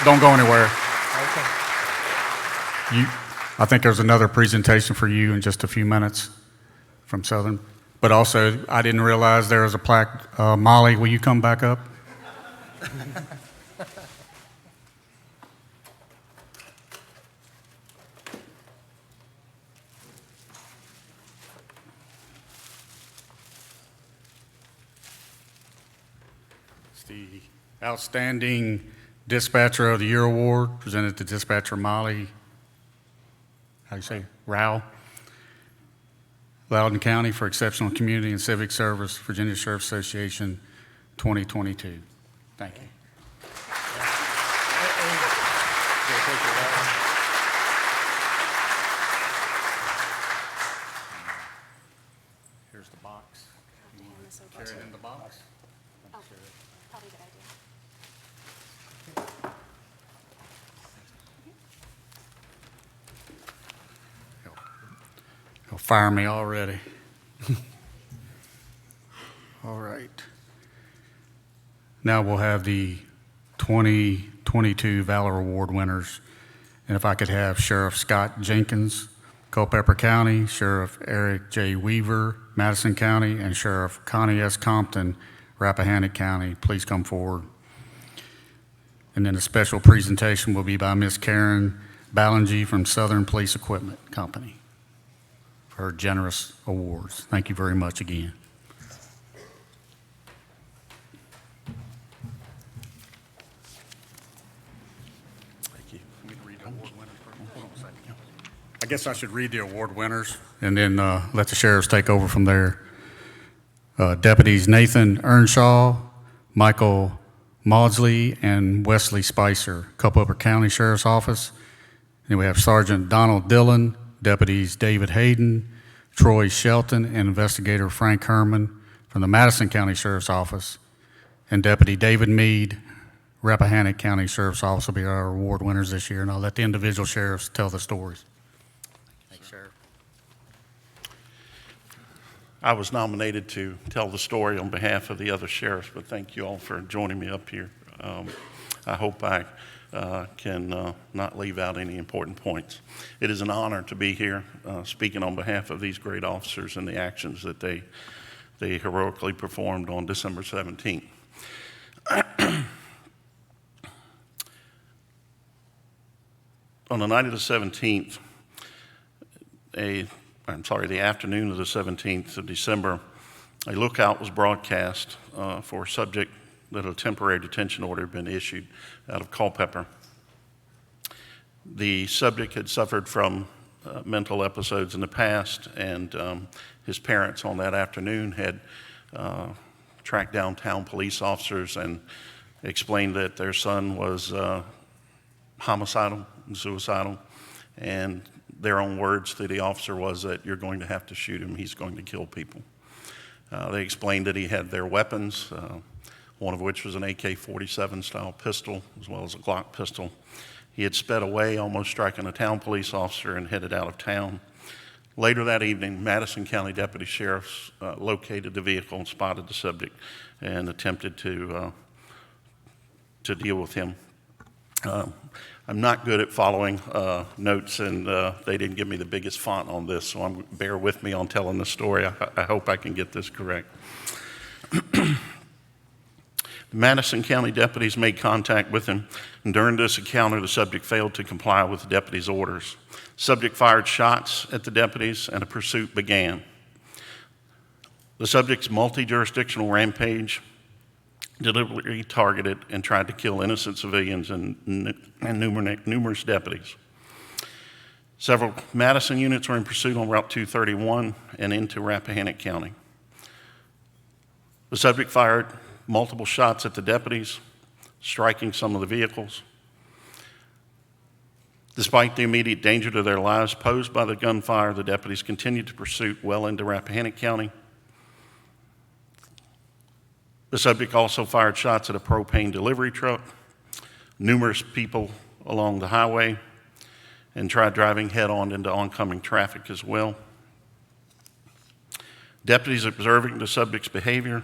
Don't go anywhere. Okay. I think there's another presentation for you in just a few minutes from Southern. But also, I didn't realize there was a plaque. Molly, will you come back up? It's the Outstanding Dispatcher of the Year Award presented to Dispatcher Molly, how do you say, Rao, Loudoun County for Exceptional Community and Civic Service, Virginia Sheriff Association 2022. Thank you. Here's the box. You want to carry it in the box? Oh, probably a good idea. He'll fire me already. All right. Now we'll have the 2022 Valor Award winners. And if I could have Sheriff Scott Jenkins, Culpeper County, Sheriff Eric J. Weaver, Madison County, and Sheriff Connie S. Compton, Rappahannock County, please come forward. And then a special presentation will be by Miss Karen Ballingy from Southern Police Equipment Company for her generous awards. Thank you very much again. Thank you. Let me read the award winners first. Hold on a second. I guess I should read the award winners and then let the sheriffs take over from there. Deputies Nathan Earnshaw, Michael Maudsley, and Wesley Spicer, Culpeper County Sheriff's Office. And we have Sergeant Donald Dillon, Deputies David Hayden, Troy Shelton, and Investigator Frank Herman from the Madison County Sheriff's Office. And Deputy David Mead, Rappahannock County Sheriff's Office will be our award winners this year. And I'll let the individual sheriffs tell the stories. Thanks, Sheriff. I was nominated to tell the story on behalf of the other sheriffs, but thank you all for joining me up here. I hope I can not leave out any important points. It is an honor to be here speaking on behalf of these great officers and the actions that they heroically performed on December 17th. On the night of the 17th, the afternoon of the 17th of December, a lookout was broadcast for a subject that a temporary detention order had been issued out of Culpeper. The subject had suffered from mental episodes in the past, and his parents on that afternoon had tracked down town police officers and explained that their son was homicidal and suicidal, and their own words to the officer was that you're going to have to shoot him, he's going to kill people. They explained that he had their weapons, one of which was an AK-47 style pistol, as well as a Glock pistol. He had sped away, almost striking a town police officer, and headed out of town. Later that evening, Madison County deputy sheriffs located the vehicle and spotted the subject and attempted to deal with him. I'm not good at following notes, and they didn't give me the biggest font on this, so bear with me on telling the story. I hope I can get this correct. The Madison County deputies made contact with him, and during this encounter, the subject failed to comply with the deputy's orders. The subject fired shots at the deputies, and a pursuit began. The subject's multi-jurisdictional rampage deliberately targeted and tried to kill innocent civilians and numerous deputies. Several Madison units were in pursuit on Route 231 and into Rappahannock County. The subject fired multiple shots at the deputies, striking some of the vehicles. Despite the immediate danger to their lives posed by the gunfire, the deputies continued to pursue well into Rappahannock County. The subject also fired shots at a propane delivery truck, numerous people along the highway, and tried driving head-on into oncoming traffic as well. Deputies observing the subject's behavior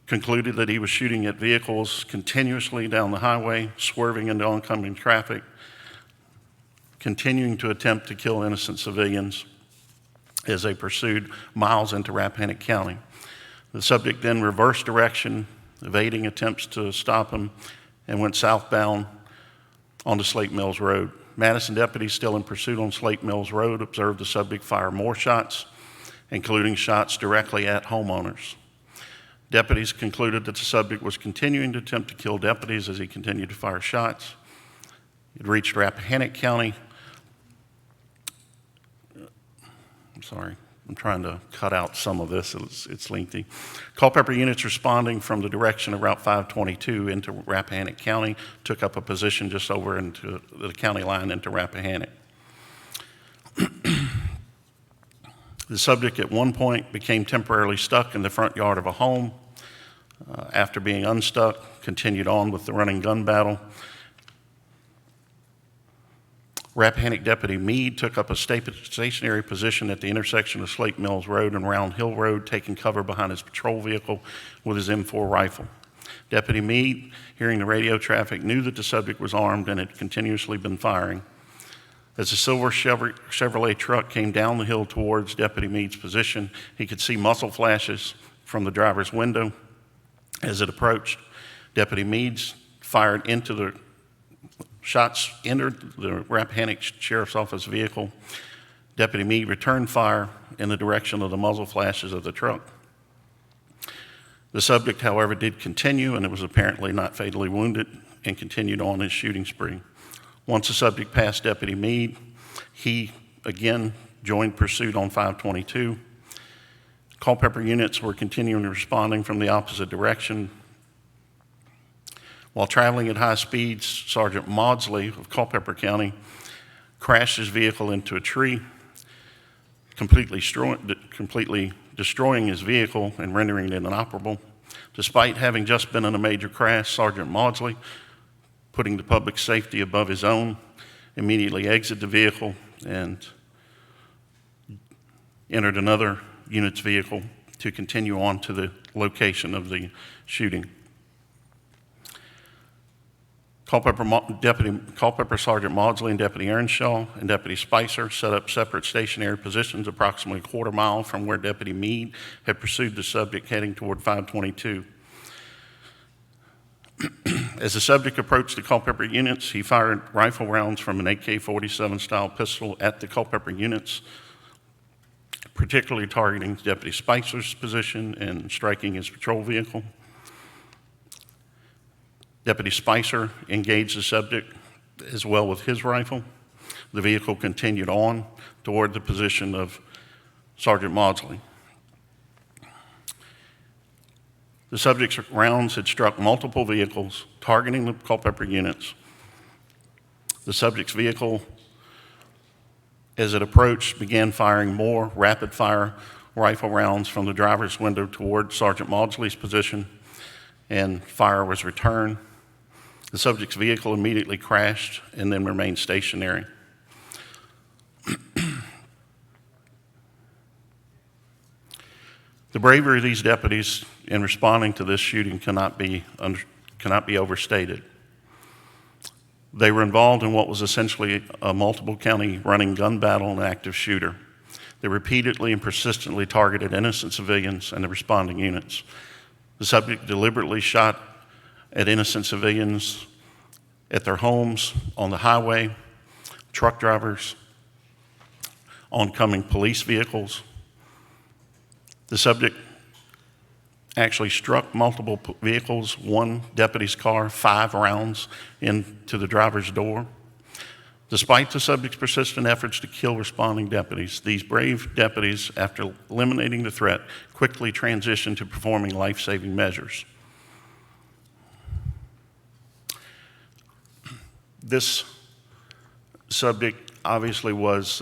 concluded that he was shooting at vehicles continuously down the highway, swerving into oncoming traffic, continuing to attempt to kill innocent civilians as they pursued miles into Rappahannock County. The subject then reversed direction, evading attempts to stop him, and went southbound onto Slate Mills Road. Madison deputies still in pursuit on Slate Mills Road observed the subject fire more shots, including shots directly at homeowners. Deputies concluded that the subject was continuing to attempt to kill deputies as he continued to fire shots. It reached Rappahannock County. I'm trying to cut out some of this, it's lengthy. Culpeper units responding from the direction of Route 522 into Rappahannock County took up a position just over into the county line into Rappahannock. The subject at one point became temporarily stuck in the front yard of a home. After being unstuck, continued on with the running gun battle. Rappahannock Deputy Meade took up a stationary position at the intersection of Slate Mills Road and Round Hill Road, taking cover behind his patrol vehicle with his M4 rifle. Deputy Meade, hearing the radio traffic, knew that the subject was armed and had continuously been firing. As the silver Chevrolet truck came down the hill towards Deputy Meade's position, he could see muzzle flashes from the driver's window. As it approached, Deputy Meade fired into the shots entered the Rappahannock Sheriff's Office vehicle. Deputy Meade returned fire in the direction of the muzzle flashes of the truck. The subject, however, did continue and it was apparently not fatally wounded and continued on his shooting spree. Once the subject passed Deputy Meade, he again joined pursuit on 522. Culpeper units were continuing responding from the opposite direction. While traveling at high speeds, Sergeant Maudsley of Culpeper County crashed his vehicle into a tree, completely destroying his vehicle and rendering it inoperable. Despite having just been in a major crash, Sergeant Maudsley, putting the public safety above his own, immediately exited the vehicle and entered another unit's vehicle to continue on to the location of the shooting. Culpeper Sergeant Maudsley and Deputy Earnshaw and Deputy Spicer set up separate stationary positions approximately a quarter mile from where Deputy Meade had pursued the subject heading toward 522. As the subject approached the Culpeper units, he fired rifle rounds from an AK-47 style pistol at the Culpeper units, particularly targeting Deputy Spicer's position and striking his patrol vehicle. Deputy Spicer engaged the subject as well with his rifle. The vehicle continued on toward the position of Sergeant Maudsley. The subject's rounds had struck multiple vehicles, targeting the Culpeper units. The subject's vehicle, as it approached, began firing more rapid-fire rifle rounds from the driver's window toward Sergeant Maudsley's position, and fire was returned. The subject's vehicle immediately crashed and then remained stationary. The bravery of these deputies in responding to this shooting cannot be overstated. They were involved in what was essentially a multiple county running gun battle and active shooter. They repeatedly and persistently targeted innocent civilians and the responding units. The subject deliberately shot at innocent civilians at their homes, on the highway, truck drivers, oncoming police vehicles. The subject actually struck multiple vehicles, one deputy's car, 5 rounds into the driver's door. Despite the subject's persistent efforts to kill responding deputies, these brave deputies, after eliminating the threat, quickly transitioned to performing life-saving measures. This subject obviously was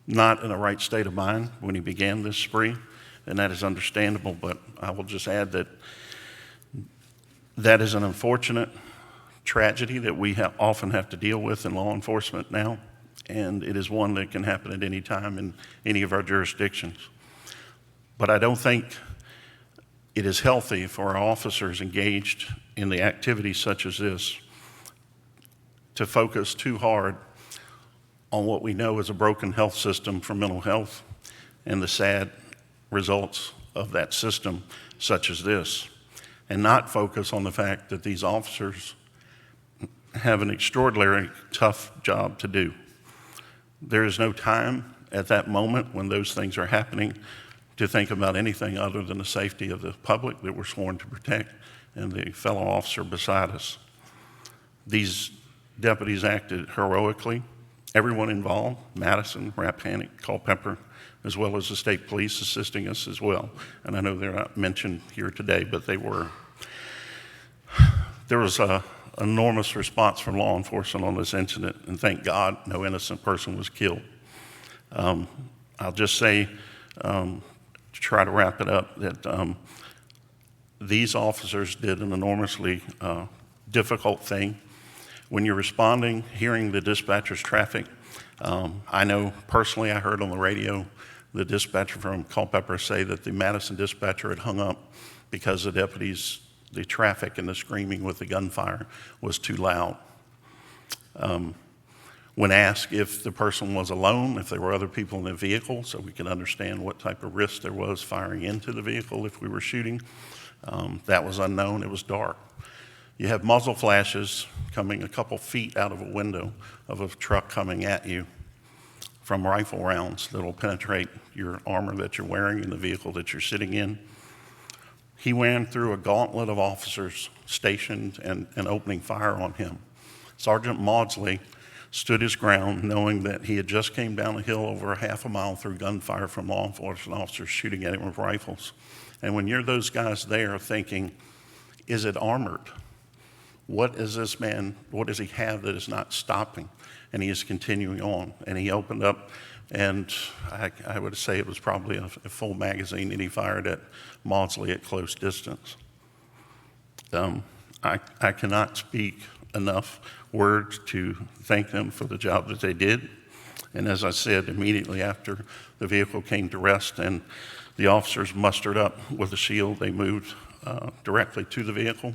not in a right state of mind when he began this spree, and that is understandable, but I will just add that that is an unfortunate tragedy that we often have to deal with in law enforcement now, and it is one that can happen at any time in any of our jurisdictions. But I don't think It is healthy for our officers engaged in the activities such as this to focus too hard on what we know is a broken health system for mental health and the sad results of that system such as this, and not focus on the fact that these officers have an extraordinarily tough job to do. There is no time at that moment when those things are happening to think about anything other than the safety of the public that we're sworn to protect and the fellow officer beside us. These deputies acted heroically. Everyone involved, Madison, Rappahannock, Culpeper, as well as the state police assisting us as well. And I know they're not mentioned here today, but they were. There was an enormous response from law enforcement on this incident, and thank God no innocent person was killed. I'll just say, to try to wrap it up, that these officers did an enormously difficult thing. When you're responding, hearing the dispatcher's traffic, I know personally I heard on the radio the dispatcher from Culpeper say that the Madison dispatcher had hung up because the deputies, the traffic and the screaming with the gunfire was too loud. When asked if the person was alone, if there were other people in the vehicle, so we could understand what type of risk there was firing into the vehicle if we were shooting, that was unknown. It was dark. You have muzzle flashes coming a couple feet out of a window of a truck coming at you from rifle rounds that will penetrate your armor that you're wearing in the vehicle that you're sitting in. He ran through a gauntlet of officers stationed and opening fire on him. Sergeant Maudsley stood his ground knowing that he had just came down a hill over a half a mile through gunfire from law enforcement officers shooting at him with rifles. And when you're those guys there thinking, is it armored? What is this man, what does he have that is not stopping? And he is continuing on. And he opened up, and I would say it was probably a full magazine that he fired at Maudsley at close distance. I cannot speak enough words to thank them for the job that they did. And as I said, immediately after the vehicle came to rest and the officers mustered up with a shield, they moved directly to the vehicle.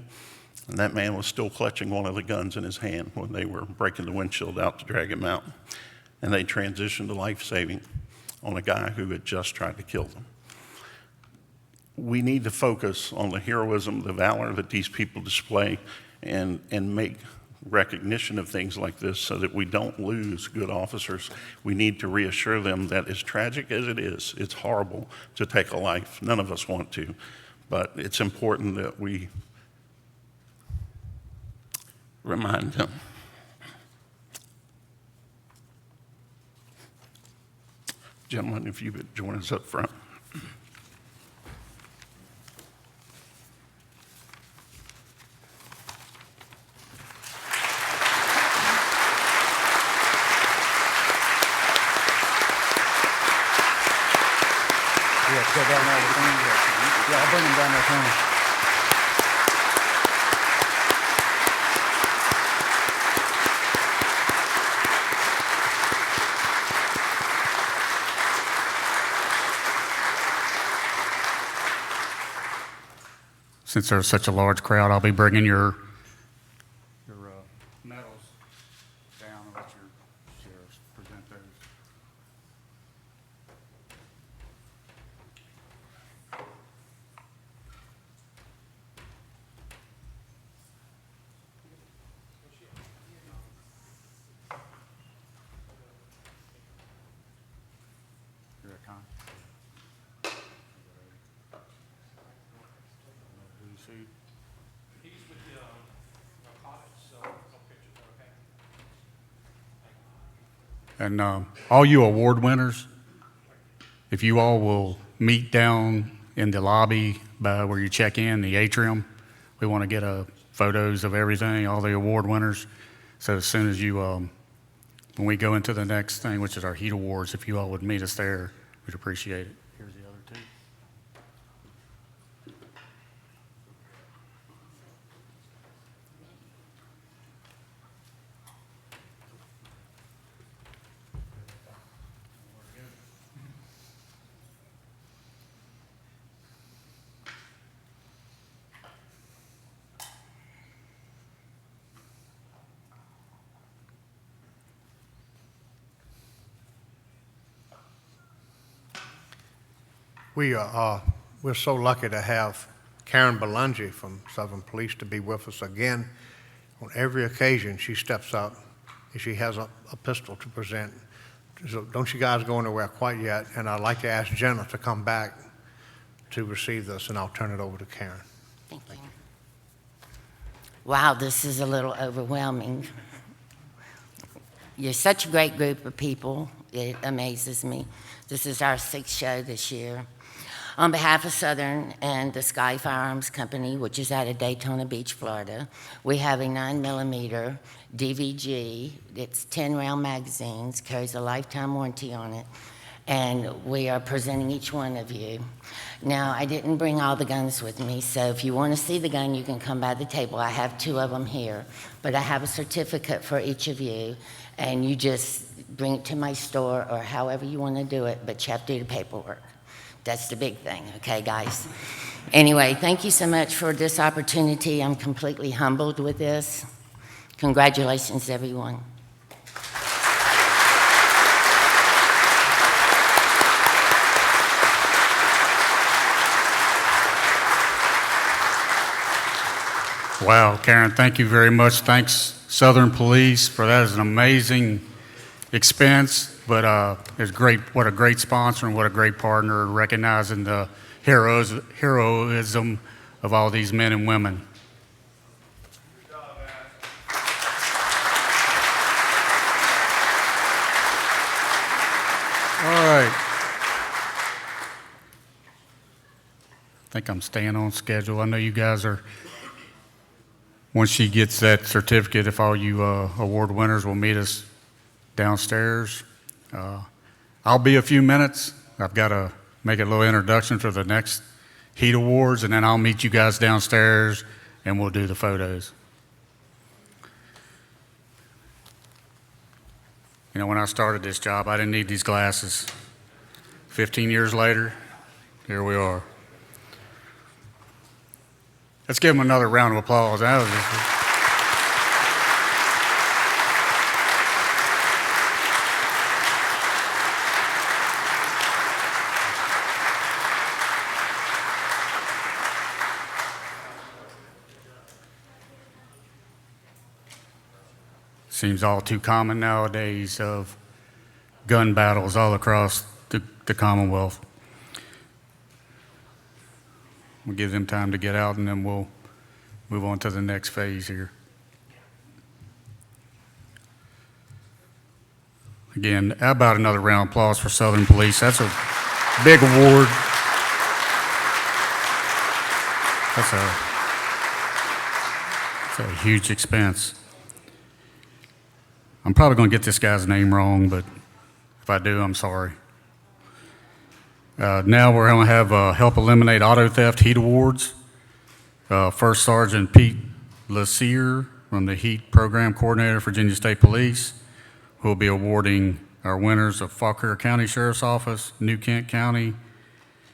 And that man was still clutching one of the guns in his hand when they were breaking the windshield out to drag him out. And they transitioned to life-saving on a guy who had just tried to kill them. We need to focus on the heroism, the valor that these people display, and make recognition of things like this so that we don't lose good officers. We need to reassure them that as tragic as it is, it's horrible to take a life. None of us want to, but it's important that we remind them. Gentlemen, if you would join us up front. Go down there with them. Yeah, I'll bring them down there for me. Since there's such a large crowd, I'll be bringing your medals down and let your sheriffs present those. Here it comes. He's with the narcotics, so no pictures, okay? And all you award winners, if you all will meet down in the lobby by where you check in, the atrium, we want to get photos of everything, all the award winners. So as soon as you, when we go into the next thing, which is our heat awards, if you all would meet us there, we'd appreciate it. Here's the other two. We're so lucky to have Karen Belangi from Southern Police to be with us again. On every occasion, she steps up and she has a pistol to present. So don't you guys go anywhere quite yet, and I'd like to ask Jenna to come back to receive this, and I'll turn it over to Karen. Thank you. Wow, this is a little overwhelming. You're such a great group of people. It amazes me. This is our 6th show this year. On behalf of Southern and the Sky Firearms Company, which is out of Daytona Beach, Florida, we have a 9mm DVG. It's 10-round magazines, carries a lifetime warranty on it, and we are presenting each one of you. Now, I didn't bring all the guns with me, so if you want to see the gun, you can come by the table. I have 2 of them here, but I have a certificate for each of you, and you just bring it to my store or however you want to do it, but you have to do the paperwork. That's the big thing, okay, guys? Anyway, thank you so much for this opportunity. I'm completely humbled with this. Congratulations, everyone. Wow, Karen, thank you very much. Thanks, Southern Police, for that. Is an amazing expense, but it's great. What a great sponsor and what a great partner, recognizing the heroism of all these men and women. All right. I think I'm staying on schedule. I know you guys are. Once she gets that certificate, if all you award winners will meet us downstairs. I'll be a few minutes. I've got to make a little introduction for the next Heat Awards, and then I'll meet you guys downstairs, and we'll do the photos. You know, when I started this job, I didn't need these glasses. 15 years later, here we are. Let's give them another round of applause. That was seems all too common nowadays of gun battles all across the Commonwealth. We'll give them time to get out, and then we'll move on to the next phase here. Again, how about another round of applause for Southern Police? That's a big award. That's a huge expense. I'm probably going to get this guy's name wrong, but if I do, I'm sorry. Now we're going to have Help Eliminate Auto Theft Heat Awards. First Sergeant Pete Lassier from the Heat Program Coordinator, Virginia State Police, who will be awarding our winners of Fauquier County Sheriff's Office, New Kent County,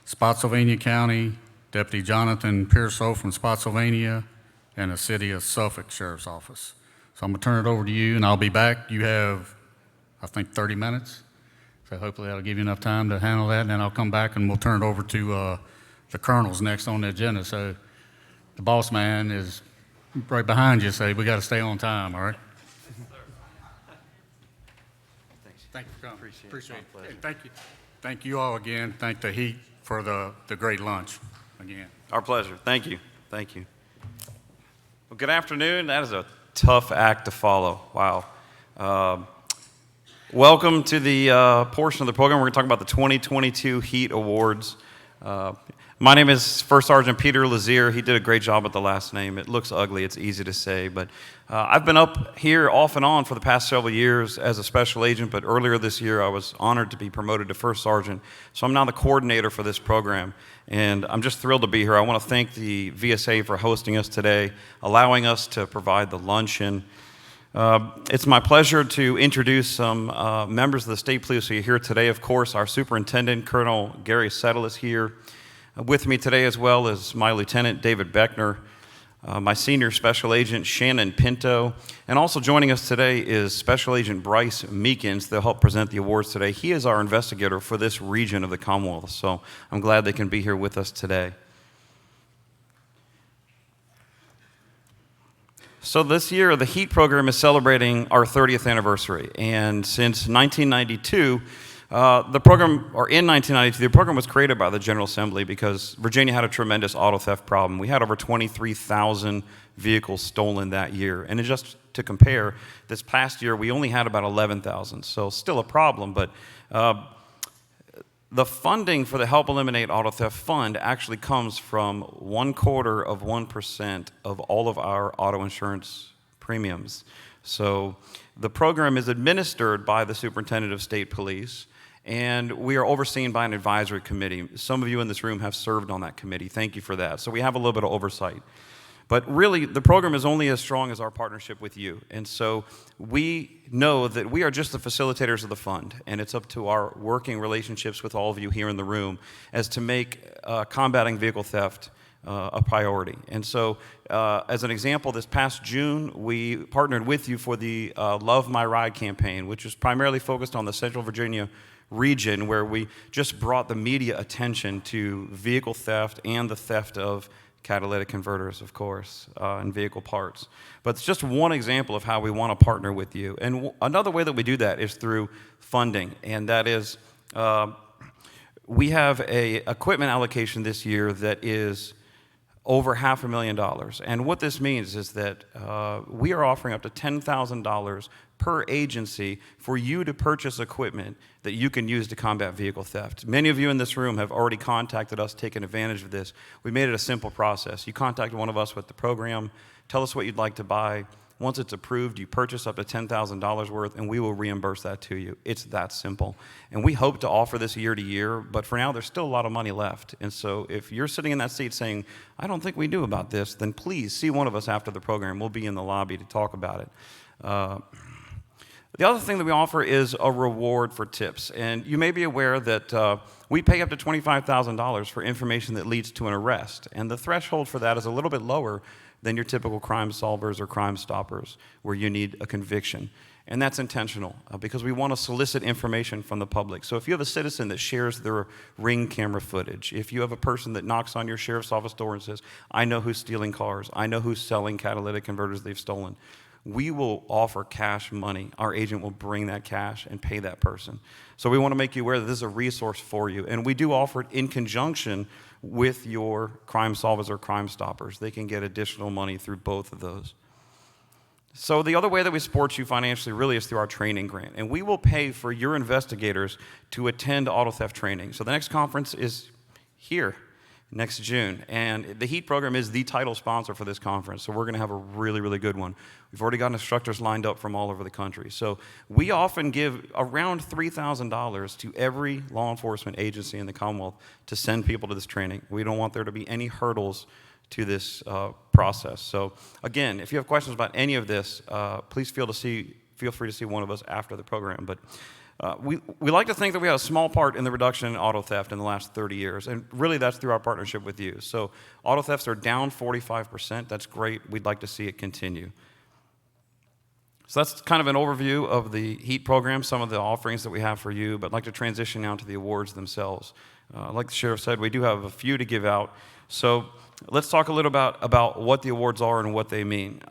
Spotsylvania County, Deputy Jonathan Pearsall from Spotsylvania, and the City of Suffolk Sheriff's Office. So I'm going to turn it over to you, and I'll be back. You have, I think, 30 minutes. So hopefully that'll give you enough time to handle that, and then I'll come back and we'll turn it over to the colonels next on the agenda. So the boss man is right behind you, so we got to stay on time, all right? Thank you for coming. Appreciate it. And thank you. Thank you all again. Thank the Heat for the great lunch again. Our pleasure. Thank you. Thank you. Well, good afternoon. That is a tough act to follow. Wow. Welcome to the portion of the program. We're going to talk about the 2022 Heat Awards. My name is First Sergeant Peter Lazier. He did a great job with the last name. It looks ugly. It's easy to say. But I've been up here off and on for the past several years as a special agent. But earlier this year, I was honored to be promoted to First Sergeant. So I'm now the coordinator for this program. And I'm just thrilled to be here. I want to thank the VSA for hosting us today, allowing us to provide the luncheon. It's my pleasure to introduce some members of the state police who are here today. Of course, our superintendent, Colonel Gary Settle, is here. With me today as well is my lieutenant, David Beckner. my senior special agent, Shannon Pinto, and also joining us today is Special Agent Bryce Meekins. They'll help present the awards today. He is our investigator for this region of the Commonwealth, so I'm glad they can be here with us today. So this year, the HEAT program is celebrating our 30th anniversary, and since 1992, the program was created by the General Assembly because Virginia had a tremendous auto theft problem. We had over 23,000 vehicles stolen that year. And just to compare, this past year we only had about 11,000. So still a problem, but the funding for the Help Eliminate Auto Theft Fund actually comes from 0.25% of all of our auto insurance premiums. So the program is administered by the Superintendent of State Police, and we are overseen by an advisory committee. Some of you in this room have served on that committee. Thank you for that. So we have a little bit of oversight. But really, the program is only as strong as our partnership with you. And so we know that we are just the facilitators of the fund, and it's up to our working relationships with all of you here in the room as to make combating vehicle theft a priority. And so, as an example, this past June, we partnered with you for the Love My Ride campaign, which is primarily focused on the Central Virginia region, where we just brought the media attention to vehicle theft and the theft of catalytic converters, of course, and vehicle parts. But it's just one example of how we want to partner with you. And another way that we do that is through funding, and that is we have a equipment allocation this year that is over $500,000. And what this means is that we are offering up to $10,000 per agency for you to purchase equipment that you can use to combat vehicle theft. Many of you in this room have already contacted us, taken advantage of this. We made it a simple process. You contact one of us with the program, tell us what you'd like to buy. Once it's approved, you purchase up to $10,000 worth, and we will reimburse that to you. It's that simple. And we hope to offer this year to year, but for now, there's still a lot of money left. And so if you're sitting in that seat saying, I don't think we knew about this, then please see one of us after the program. We'll be in the lobby to talk about it. The other thing that we offer is a reward for tips. And you may be aware that we pay up to $25,000 for information that leads to an arrest. And the threshold for that is a little bit lower than your typical crime solvers or crime stoppers, where you need a conviction. And that's intentional because we want to solicit information from the public. So if you have a citizen that shares their Ring camera footage, if you have a person that knocks on your sheriff's office door and says, I know who's stealing cars, I know who's selling catalytic converters they've stolen, we will offer cash money. Our agent will bring that cash and pay that person. So we want to make you aware that this is a resource for you. And we do offer it in conjunction with your crime solvers or crime stoppers. They can get additional money through both of those. So the other way that we support you financially really is through our training grant. And we will pay for your investigators to attend auto theft training. So the next conference is here next June. And the HEAT program is the title sponsor for this conference. So we're going to have a really, really good one. We've already got instructors lined up from all over the country. So we often give around $3,000 to every law enforcement agency in the Commonwealth to send people to this training. We don't want there to be any hurdles to this process. So again, if you have questions about any of this, please feel free to see one of us after the program. But we like to think that we had a small part in the reduction in auto theft in the last 30 years, and really that's through our partnership with you. So auto thefts are down 45%. That's great. We'd like to see it continue. So that's kind of an overview of the HEAT program, some of the offerings that we have for you, but I'd like to transition now to the awards themselves. Like the sheriff said, we do have a few to give out. So let's talk a little about what the awards are and what they mean.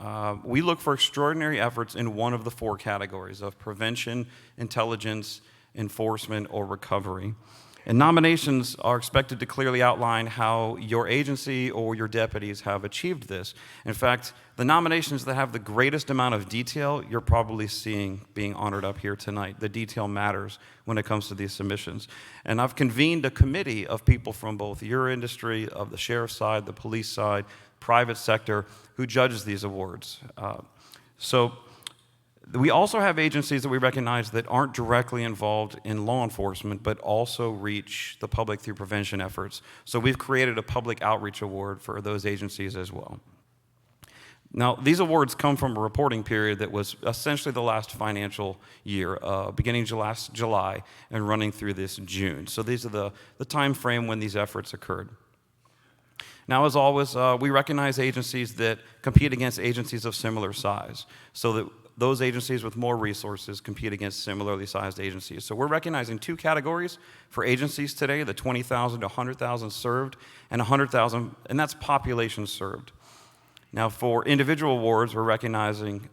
We look for extraordinary efforts in one of the four categories of prevention, intelligence, enforcement, or recovery. And nominations are expected to clearly outline how your agency or your deputies have achieved this. In fact, the nominations that have the greatest amount of detail, you're probably seeing being honored up here tonight. The detail matters when it comes to these submissions. And I've convened a committee of people from both your industry, of the sheriff's side, the police side, private sector, who judges these awards. We also have agencies that we recognize that aren't directly involved in law enforcement, but also reach the public through prevention efforts. So we've created a public outreach award for those agencies as well. Now, these awards come from a reporting period that was essentially the last financial year, beginning last July and running through this June. So these are the time frame when these efforts occurred. Now, as always, we recognize agencies that compete against agencies of similar size, so that those agencies with more resources compete against similarly sized agencies. So we're recognizing 2 categories for agencies today, the 20,000 to 100,000 served, and 100,000, and that's population served. Now, for individual awards, we're recognizing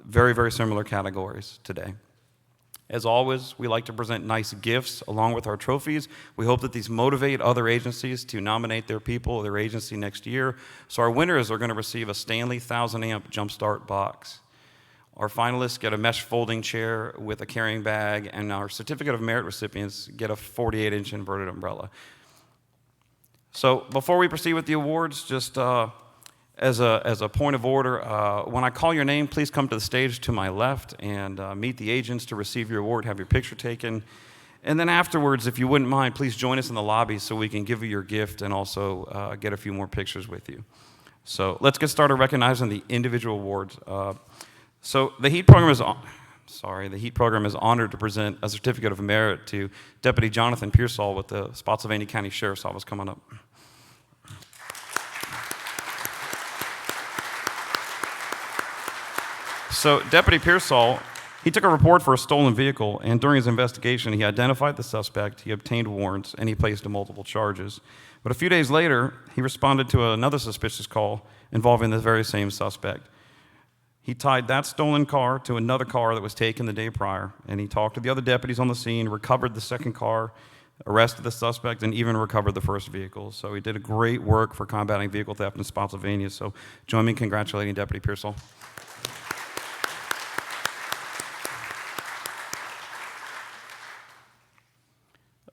very, very similar categories today. As always, we like to present nice gifts along with our trophies. We hope that these motivate other agencies to nominate their people or their agency next year. So our winners are going to receive a Stanley 1000 amp Jumpstart box. Our finalists get a mesh folding chair with a carrying bag, and our Certificate of Merit recipients get a 48-inch inverted umbrella. So before we proceed with the awards, just as a point of order, when I call your name, please come to the stage to my left and meet the agents to receive your award, have your picture taken. And then afterwards, if you wouldn't mind, please join us in the lobby so we can give you your gift and also get a few more pictures with you. So let's get started recognizing the individual awards. So the HEAT program is honored to present a Certificate of Merit to Deputy Jonathan Pearsall with the Spotsylvania County Sheriff's Office coming up. So Deputy Pearsall, he took a report for a stolen vehicle, and during his investigation, he identified the suspect, he obtained warrants, and he placed multiple charges. But a few days later, he responded to another suspicious call involving the very same suspect. He tied that stolen car to another car that was taken the day prior, and he talked to the other deputies on the scene, recovered the second car, arrested the suspect, and even recovered the first vehicle. So he did a great work for combating vehicle theft in Spotsylvania. So join me in congratulating Deputy Pearsall.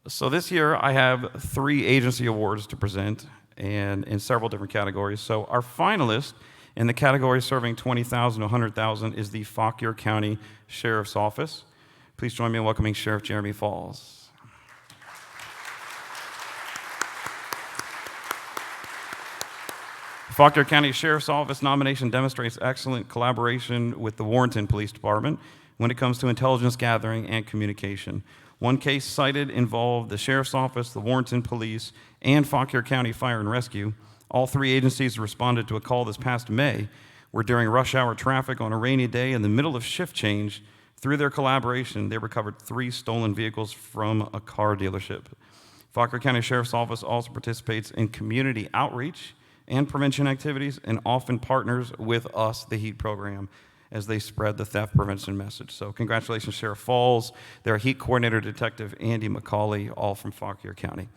So this year, I have 3 agency awards to present, and in several different categories. So our finalist in the category serving 20,000 to 100,000 is the Fauquier County Sheriff's Office. Please join me in welcoming Sheriff Jeremy Falls. Fauquier County Sheriff's Office nomination demonstrates excellent collaboration with the Warrenton Police Department when it comes to intelligence gathering and communication. One case cited involved the Sheriff's Office, the Warrenton Police, and Fauquier County Fire and Rescue. All 3 agencies responded to a call this past May where during rush hour traffic on a rainy day in the middle of shift change, through their collaboration, they recovered 3 stolen vehicles from a car dealership. Fauquier County Sheriff's Office also participates in community outreach and prevention activities and often partners with us, the HEAT program, as they spread the theft prevention message. So congratulations, Sheriff Falls, their HEAT coordinator, Detective Andy McCauley, all from Fauquier County.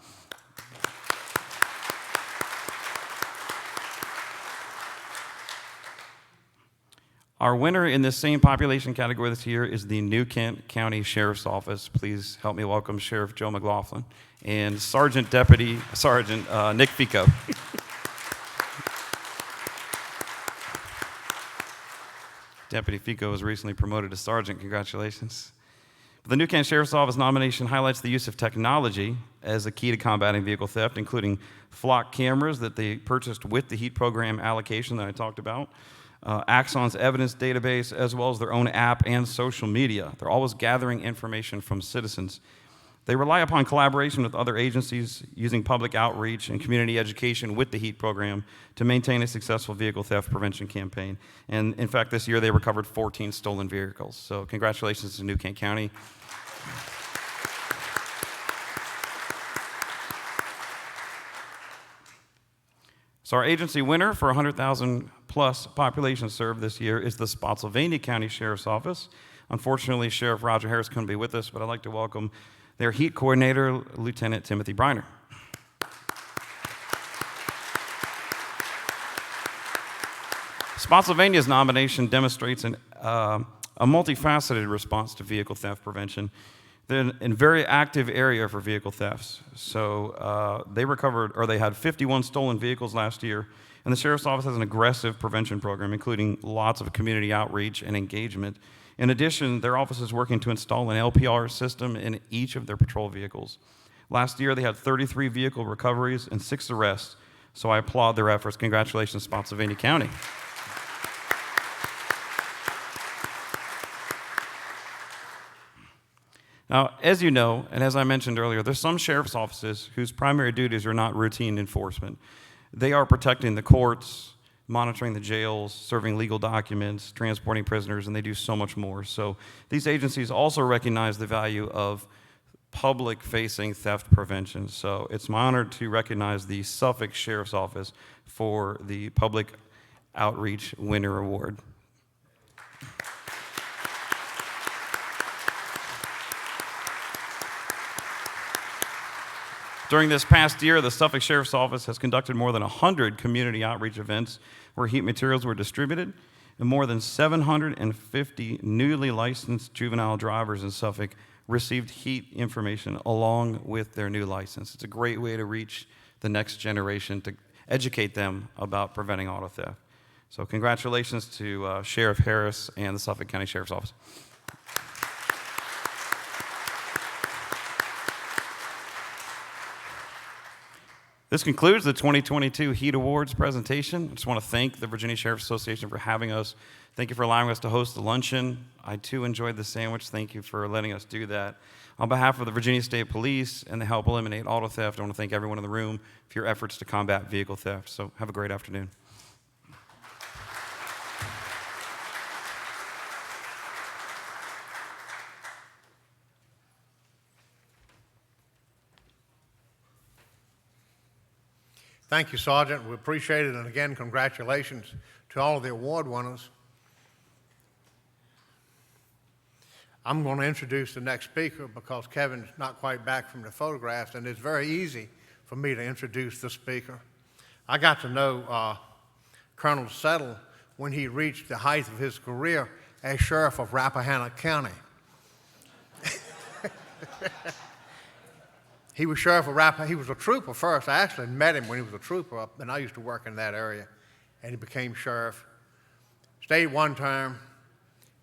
Our winner in this same population category this year is the New Kent County Sheriff's Office. Please help me welcome Sheriff Joe McLaughlin and Sergeant Nick Fico. Deputy Fico was recently promoted to sergeant. Congratulations. The New Kent Sheriff's Office nomination highlights the use of technology as a key to combating vehicle theft, including flock cameras that they purchased with the HEAT program allocation that I talked about, Axon's evidence database, as well as their own app and social media. They're always gathering information from citizens. They rely upon collaboration with other agencies using public outreach and community education with the HEAT program to maintain a successful vehicle theft prevention campaign. And in fact, this year they recovered 14 stolen vehicles. So congratulations to New Kent County. So our agency winner for 100,000 plus population served this year is the Spotsylvania County Sheriff's Office. Unfortunately, Sheriff Roger Harris couldn't be with us, but I'd like to welcome their HEAT coordinator, Lieutenant Timothy Briner. Spotsylvania's nomination demonstrates a multifaceted response to vehicle theft prevention. They're in a very active area for vehicle thefts. So they had 51 stolen vehicles last year, and the Sheriff's Office has an aggressive prevention program, including lots of community outreach and engagement. In addition, their office is working to install an LPR system in each of their patrol vehicles. Last year, they had 33 vehicle recoveries and 6 arrests, so I applaud their efforts. Congratulations, Spotsylvania County. Now, as you know, and as I mentioned earlier, there's some sheriff's offices whose primary duties are not routine enforcement. They are protecting the courts, monitoring the jails, serving legal documents, transporting prisoners, and they do so much more. So these agencies also recognize the value of public-facing theft prevention. So it's my honor to recognize the Suffolk Sheriff's Office for the Public Outreach Winner Award. During this past year, the Suffolk Sheriff's Office has conducted more than 100 community outreach events where heat materials were distributed, and more than 750 newly licensed juvenile drivers in Suffolk received heat information along with their new license. It's a great way to reach the next generation, to educate them about preventing auto theft. So congratulations to Sheriff Harris and the Suffolk County Sheriff's Office. This concludes the 2022 HEAT Awards presentation. I just want to thank the Virginia Sheriff's Association for having us. Thank you for allowing us to host the luncheon. I too enjoyed the sandwich. Thank you for letting us do that. On behalf of the Virginia State Police and the Help Eliminate Auto Theft, I want to thank everyone in the room for your efforts to combat vehicle theft. So have a great afternoon. Thank you, Sergeant. We appreciate it, and again, congratulations to all of the award winners. I'm going to introduce the next speaker because Kevin's not quite back from the photographs, and it's very easy for me to introduce the speaker. I got to know Colonel Settle when he reached the height of his career as sheriff of Rappahannock County. He was sheriff of Rappahannock. He was a trooper first. I actually met him when he was a trooper up, and I used to work in that area. And he became sheriff. Stayed one term,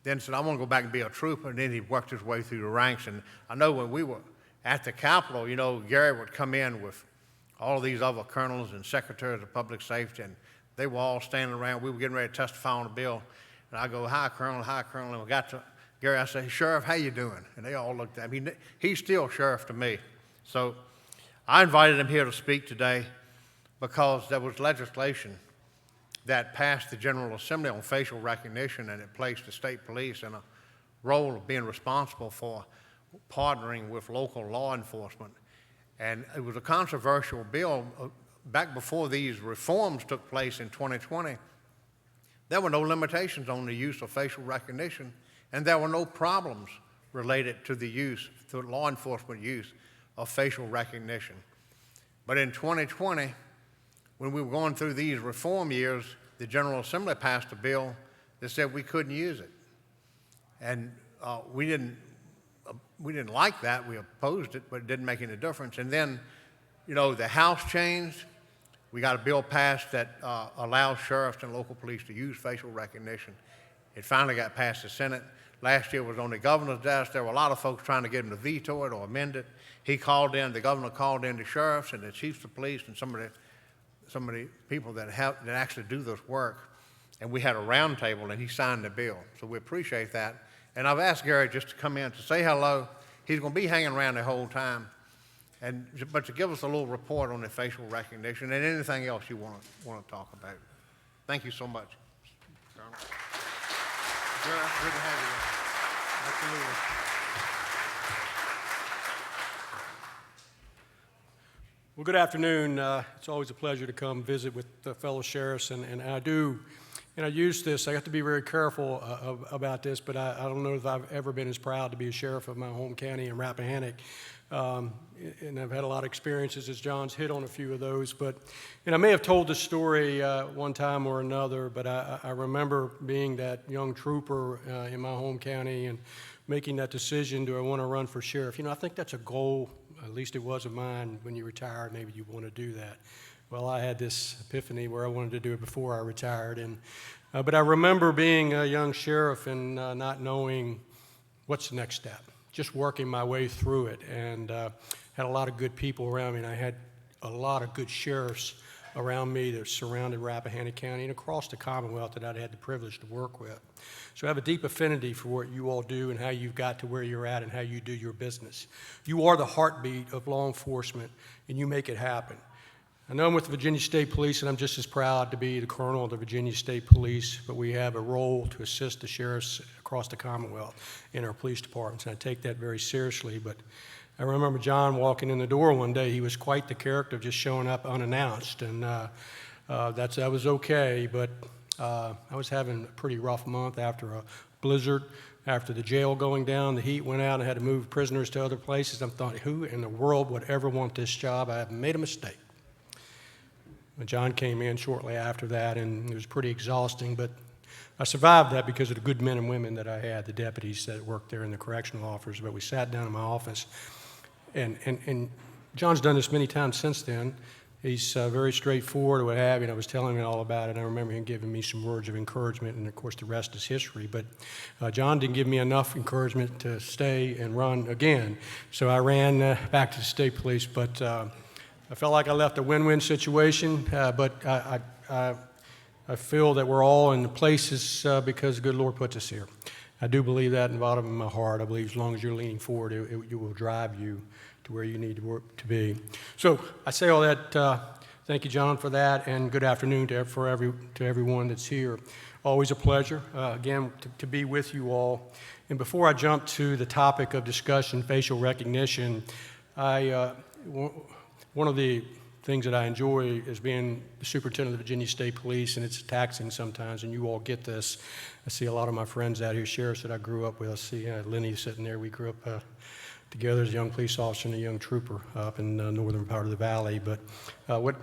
then said, I want to go back and be a trooper. And then he worked his way through the ranks. And I know when we were at the Capitol, you know, Gary would come in with all of these other colonels and secretaries of public safety, and they were all standing around. We were getting ready to testify on the bill. And I go, hi, Colonel, hi, Colonel. And we got to Gary, I say, Sheriff, how you doing? And they all looked at me. He's still sheriff to me. So I invited him here to speak today because there was legislation that passed the General Assembly on facial recognition, and it placed the state police in a role of being responsible for partnering with local law enforcement. And it was a controversial bill. Back before these reforms took place in 2020, there were no limitations on the use of facial recognition, and there were no problems related to the use, to law enforcement use of facial recognition. But in 2020, when we were going through these reform years, the General Assembly passed a bill that said we couldn't use it. And we didn't like that. We opposed it, but it didn't make any difference. And then, you know, the House changed. We got a bill passed that allows sheriffs and local police to use facial recognition. It finally got past the Senate. Last year was on the governor's desk. There were a lot of folks trying to get him to veto it or amend it. He called in, the governor called in the sheriffs and the chiefs of police and some of the people that actually do this work. And we had a round table, and he signed the bill. So we appreciate that. And I've asked Gary just to come in to say hello. He's going to be hanging around the whole time. But to give us a little report on the facial recognition and anything else you want to talk about. Thank you so much. Good to have you. Absolutely. Well, good afternoon. It's always a pleasure to come visit with fellow sheriffs, and I do, and I use this, I have to be very careful about this, but I don't know if I've ever been as proud to be a sheriff of my home county in Rappahannock. And I've had a lot of experiences, as John's hit on a few of those, but, and I may have told this story one time or another, but I remember being that young trooper in my home county and making that decision, do I want to run for sheriff? You know, I think that's a goal, at least it was of mine. When you retire, maybe you want to do that. Well, I had this epiphany where I wanted to do it before I retired, and but I remember being a young sheriff and not knowing what's the next step, just working my way through it, and had a lot of good people around me, and I had a lot of good sheriffs around me that surrounded Rappahannock County and across the Commonwealth that I'd had the privilege to work with. So I have a deep affinity for what you all do and how you've got to where you're at and how you do your business. You are the heartbeat of law enforcement, and you make it happen. I know I'm with the Virginia State Police, and I'm just as proud to be the colonel of the Virginia State Police, but we have a role to assist the sheriffs across the Commonwealth in our police departments, and I take that very seriously. But I remember John walking in the door one day. He was quite the character, just showing up unannounced, and that was okay, but I was having a pretty rough month after a blizzard, after the jail going down, the heat went out, and I had to move prisoners to other places. I'm thinking, who in the world would ever want this job? I have made a mistake. John came in shortly after that, and it was pretty exhausting, but I survived that because of the good men and women that I had, the deputies that worked there and the correctional officers. But we sat down in my office, and John's done this many times since then. He's very straightforward or what have you, and I was telling him all about it. I remember him giving me some words of encouragement, and of course the rest is history. But John didn't give me enough encouragement to stay and run again, so I ran back to the state police. But I felt like I left a win-win situation, but I feel that we're all in the places because the good Lord puts us here. I do believe that in the bottom of my heart. I believe as long as you're leaning forward, it will drive you to where you need to be. So I say all that. Thank you, John, for that, and good afternoon to everyone that's here. Always a pleasure, again, to be with you all. And before I jump to the topic of discussion, facial recognition, one of the things that I enjoy is being the superintendent of the Virginia State Police, and it's taxing sometimes, and you all get this. I see a lot of my friends out here, sheriffs that I grew up with. I see Lenny sitting there. We grew up together as a young police officer and a young trooper up in the northern part of the valley. But what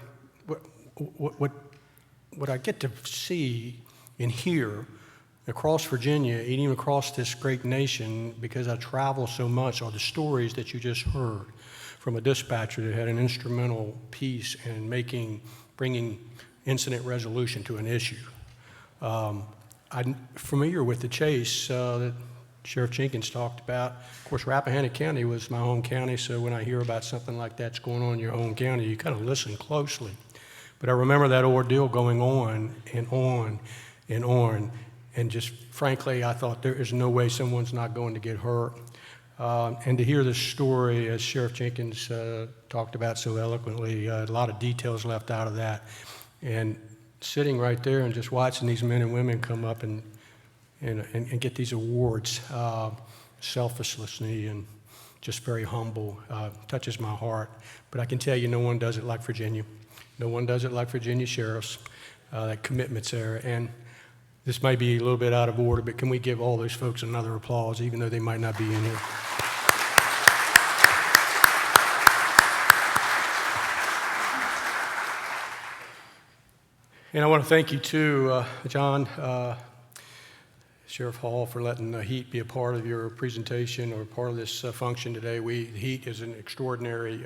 I get to see and hear across Virginia, and even across this great nation, because I travel so much, are the stories that you just heard from a dispatcher that had an instrumental piece in bringing incident resolution to an issue. I'm familiar with the chase that Sheriff Jenkins talked about. Of course, Rappahannock County was my home county, so when I hear about something like that's going on in your home county, you kind of listen closely. But I remember that ordeal going on and on and on, and just frankly, I thought there is no way someone's not going to get hurt. And to hear this story, as Sheriff Jenkins talked about so eloquently, a lot of details left out of that. And sitting right there and just watching these men and women come up and get these awards, selflessly and just very humble, touches my heart. But I can tell you, no one does it like Virginia. No one does it like Virginia sheriffs. That commitment's there. And this may be a little bit out of order, but can we give all those folks another applause, even though they might not be in here? And I want to thank you too, John, Sheriff Hall, for letting HEAT be a part of your presentation or part of this function today. HEAT is an extraordinary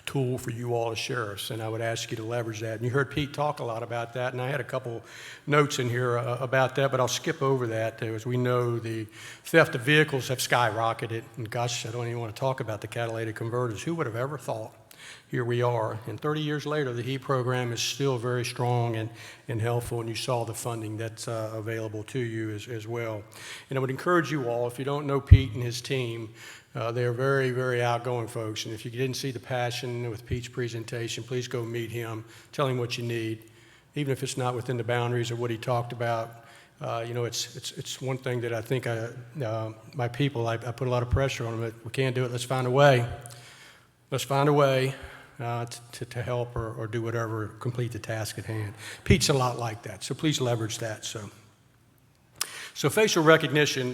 tool for you all as sheriffs, and I would ask you to leverage that. And you heard Pete talk a lot about that, and I had a couple notes in here about that, but I'll skip over that. As we know, the theft of vehicles have skyrocketed, and gosh, I don't even want to talk about the catalytic converters. Who would have ever thought? Here we are, and 30 years later, the HEAT program is still very strong and helpful, and you saw the funding that's available to you as well. And I would encourage you all, if you don't know Pete and his team, they're very, very outgoing folks, and if you didn't see the passion with Pete's presentation, please go meet him, tell him what you need, even if it's not within the boundaries of what he talked about. It's one thing that I think my people, I put a lot of pressure on them. We can't do it, let's find a way. Let's find a way to help or do whatever, complete the task at hand. Pete's a lot like that, so please leverage that. So facial recognition,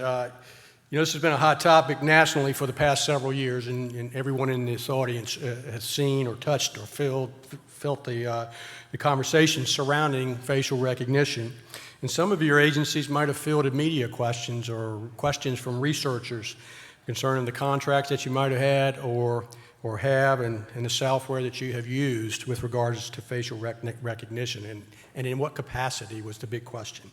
this has been a hot topic nationally for the past several years, and everyone in this audience has seen or touched or felt the conversation surrounding facial recognition. And some of your agencies might have fielded media questions or questions from researchers concerning the contracts that you might have had or have and the software that you have used with regards to facial recognition and in what capacity was the big question.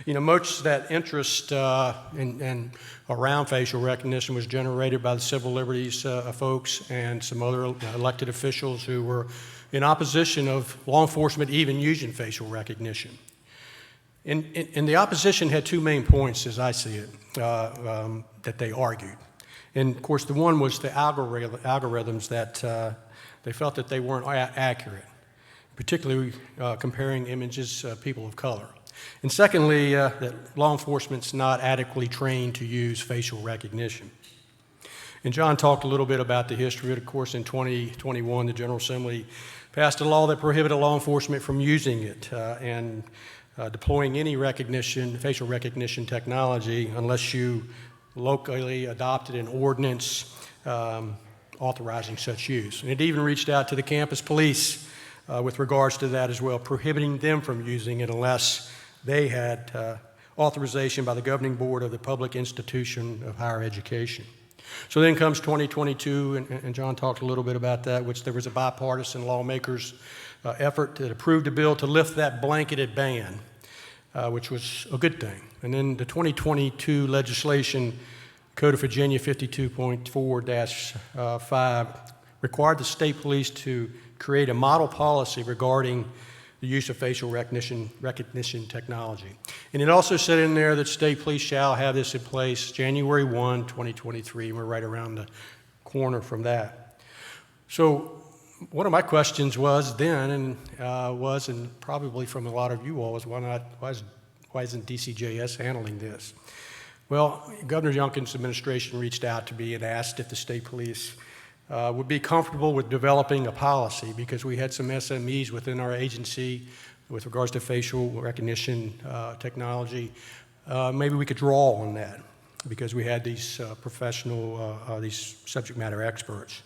Much of that interest and around facial recognition was generated by the civil liberties folks and some other elected officials who were in opposition of law enforcement even using facial recognition. And the opposition had two main points, as I see it, that they argued. And of course, the one was the algorithms that they felt that they weren't accurate. particularly comparing images of people of color. And secondly, that law enforcement's not adequately trained to use facial recognition. And John talked a little bit about the history of it. Of course, in 2021, the General Assembly passed a law that prohibited law enforcement from using it and deploying any facial recognition technology unless you locally adopted an ordinance authorizing such use. And it even reached out to the campus police with regards to that as well, prohibiting them from using it unless they had authorization by the governing board of the public institution of higher education. So then comes 2022, and John talked a little bit about that, which there was a bipartisan lawmakers' effort that approved a bill to lift that blanketed ban, which was a good thing. And then the 2022 legislation, Code of Virginia 52.4-5, required the state police to create a model policy regarding the use of facial recognition technology. And it also said in there that state police shall have this in place January 1, 2023, and we're right around the corner from that. So one of my questions was then, and probably from a lot of you all, is why isn't DCJS handling this? Well, Governor Youngkin's administration reached out to me and asked if the state police would be comfortable with developing a policy, because we had some SMEs within our agency with regards to facial recognition technology. Maybe we could draw on that because we had these these subject matter experts.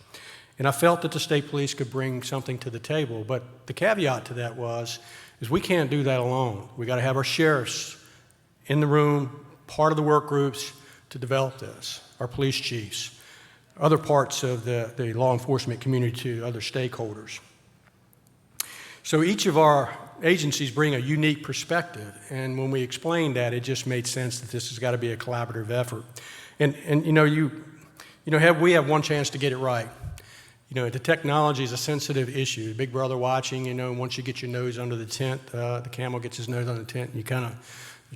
And I felt that the state police could bring something to the table, but the caveat to that is we can't do that alone. We got to have our sheriffs in the room, part of the work groups to develop this, our police chiefs, other parts of the law enforcement community, to other stakeholders. So each of our agencies bring a unique perspective, and when we explained that, it just made sense that this has got to be a collaborative effort. And we have one chance to get it right. The technology is a sensitive issue. Big Brother watching, once you get your nose under the tent, the camel gets his nose under the tent, and you're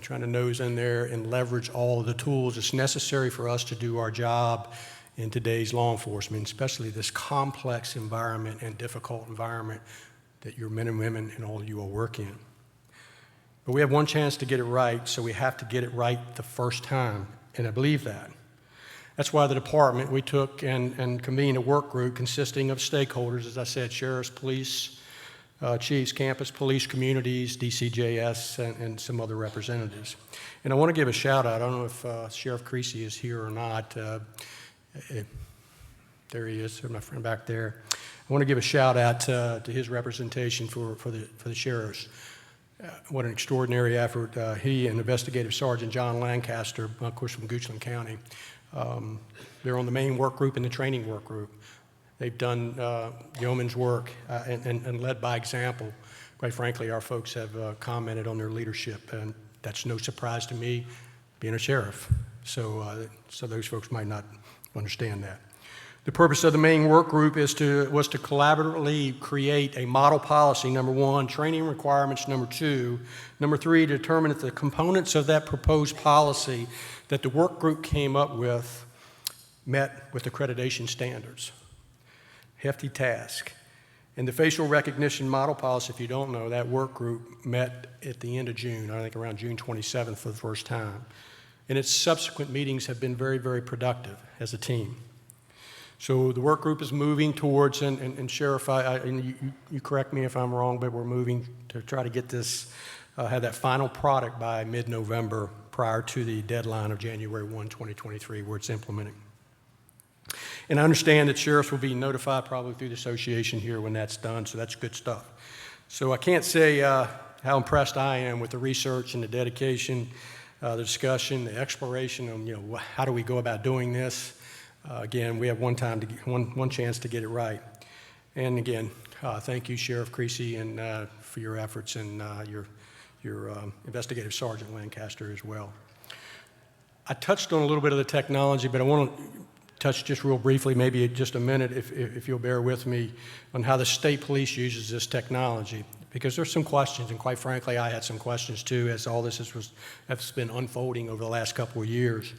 trying to nose in there and leverage all of the tools that's necessary for us to do our job in today's law enforcement, especially this complex environment and difficult environment that your men and women and all of you all work in. But we have one chance to get it right, so we have to get it right the first time, and I believe that. That's why the department, we took and convened a work group consisting of stakeholders, as I said, sheriffs, police, chiefs, campus police communities, DCJS, and some other representatives. And I want to give a shout out. I don't know if Sheriff Creasy is here or not. There he is, my friend back there. I want to give a shout out to his representation for the sheriffs. What an extraordinary effort. He and Investigative Sergeant John Lancaster, of course from Goochland County, they're on the main work group and the training work group. They've done yeoman's work and led by example. Quite frankly, our folks have commented on their leadership, and that's no surprise to me, being a sheriff. So those folks might not understand that. The purpose of the main work group was to collaboratively create a model policy, number one, training requirements, number two, number three, determine if the components of that proposed policy that the work group came up with met with accreditation standards. Hefty task. And the facial recognition model policy, if you don't know, that work group met at the end of June, I think around June 27th for the first time. And its subsequent meetings have been very, very productive as a team. So the work group is moving towards, and Sheriff, you correct me if I'm wrong, but we're moving to try to get this, have that final product by mid-November prior to the deadline of January 1, 2023, where it's implemented. And I understand that sheriffs will be notified probably through the association here when that's done, so that's good stuff. So I can't say how impressed I am with the research and the dedication, the discussion, the exploration of how do we go about doing this. Again, we have one chance to get it right. And again, thank you, Sheriff Creasy, and for your efforts, and your Investigative Sergeant Lancaster as well. I touched on a little bit of the technology, but I want to touch just real briefly, maybe just a minute, if you'll bear with me, on how the state police uses this technology. Because there's some questions, and quite frankly, I had some questions too, as all this has been unfolding over the last couple of years.